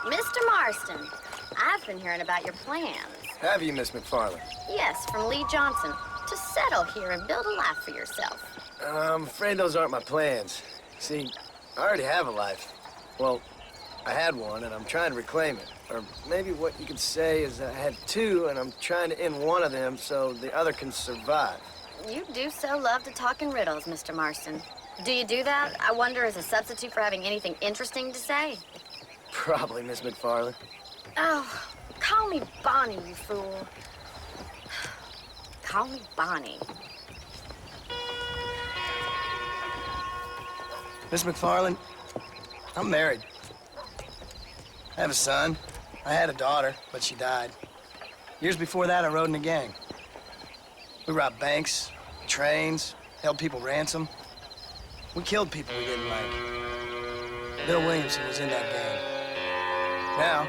Mr. Marston, I've been hearing about your plans. Have you, Miss McFarland? Yes, from Lee Johnson. To settle here and build a life for yourself. I'm afraid those aren't my plans. See, I already have a life. Well, I had one, and I'm trying to reclaim it. Or maybe what you could say is I had two, and I'm trying to end one of them so the other can survive. You do so love to talk in riddles, Mr. Marston. Do you do that, I wonder, as a substitute for having anything interesting to say? Probably, Miss McFarland. Oh, call me Bonnie, you fool. Call me Bonnie. Miss McFarland, I'm married. I have a son. I had a daughter, but she died. Years before that, I rode in a gang. We robbed banks, trains, held people ransom. We killed people we didn't like. Bill Williamson was in that gang. Now,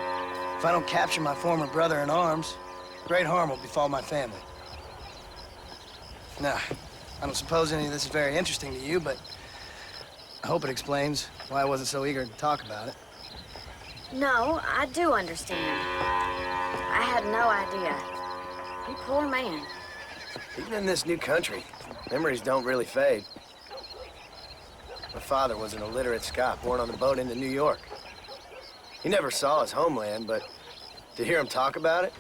if I don't capture my former brother in arms, great harm will befall my family. Now, I don't suppose any of this is very interesting to you, but I hope it explains why I wasn't so eager to talk about it. No, I do understand. I had no idea. You poor man. Even in this new country, memories don't really fade. My father was an illiterate Scot born on the boat into New York. He never saw his homeland, but to hear him talk about it,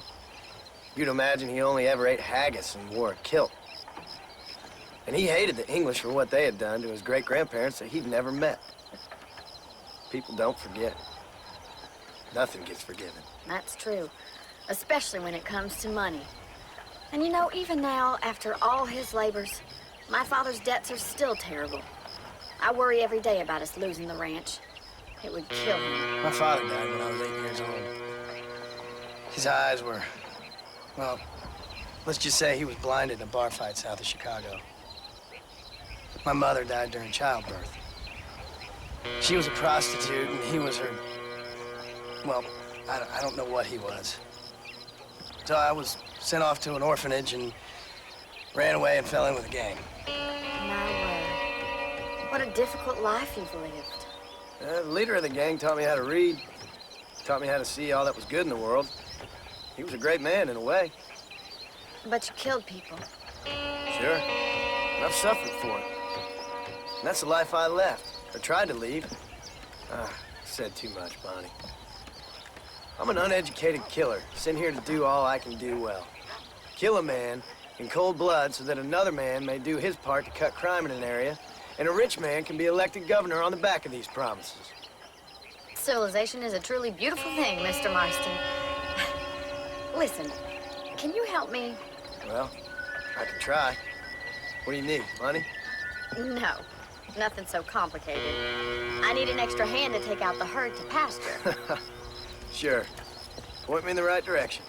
you'd imagine he only ever ate haggis and wore a kilt. And he hated the English for what they had done to his great-grandparents that he'd never met. People don't forget. Nothing gets forgiven. That's true, especially when it comes to money. And you know, even now, after all his labors, my father's debts are still terrible. I worry every day about us losing the ranch. It would kill him. My father died when I was 8 years old. His eyes were, well, let's just say he was blinded in a bar fight south of Chicago. My mother died during childbirth. She was a prostitute, and he was her, well, I don't know what he was. So I was sent off to an orphanage and ran away and fell in with a gang. My word. What a difficult life you've lived. The leader of the gang taught me how to read, taught me how to see all that was good in the world. He was a great man in a way. But you killed people. Sure. And I've suffered for it. And that's the life I left, or tried to leave. Said too much, Bonnie. I'm an uneducated killer, sent here to do all I can do well. Kill a man in cold blood so that another man may do his part to cut crime in an area, and a rich man can be elected governor on the back of these promises. Civilization is a truly beautiful thing, Mr. Marston. Listen, can you help me? Well, I can try. What do you need, money? No, nothing so complicated. I need an extra hand to take out the herd to pasture. Sure. Point me in the right direction.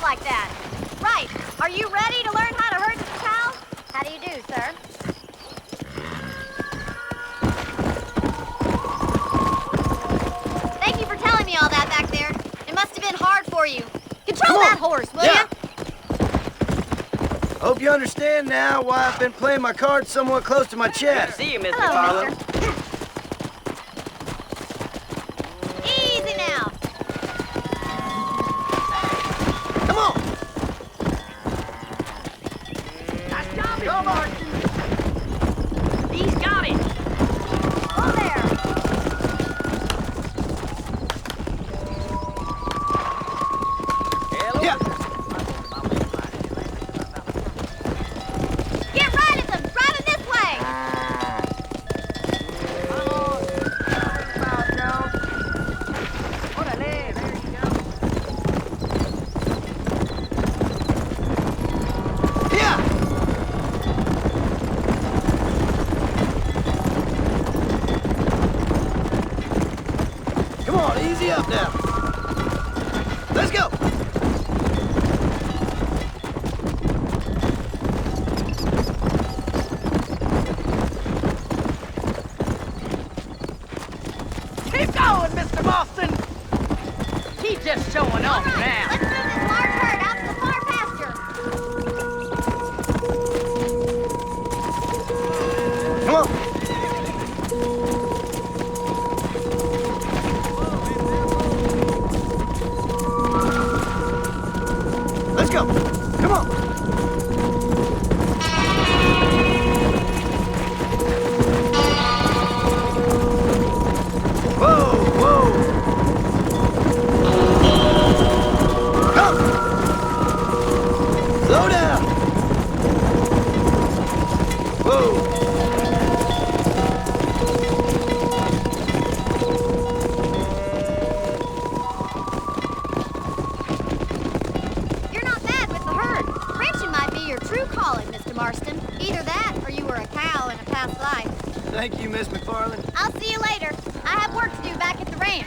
Like that. Right. Are you ready to learn how to herd this cow? How do you do, sir? Thank you for telling me all that back there. It must have been hard for you. Control that horse, will ya? I hope you understand now why I've been playing my cards somewhat close to my chest. Good to see you, Mr. Hello, McFarland. Easy now. Come on. He's got it. Oh, there. Hello. Yeah. Get right at them. Drive them this way. up now. Let's go. Keep going, Mr. Boston. He's just showing off All right, now. let's move this large herd out to the far pasture. Come on. Let's go. Come on. Whoa, whoa. Come. Slow down. Whoa. You're not bad with the herd. Ranching might be your true calling, Mr. Marston. Either that, or you were a cow in a past life. Thank you, Miss McFarland. I'll see you later. I have work to do back at the ranch.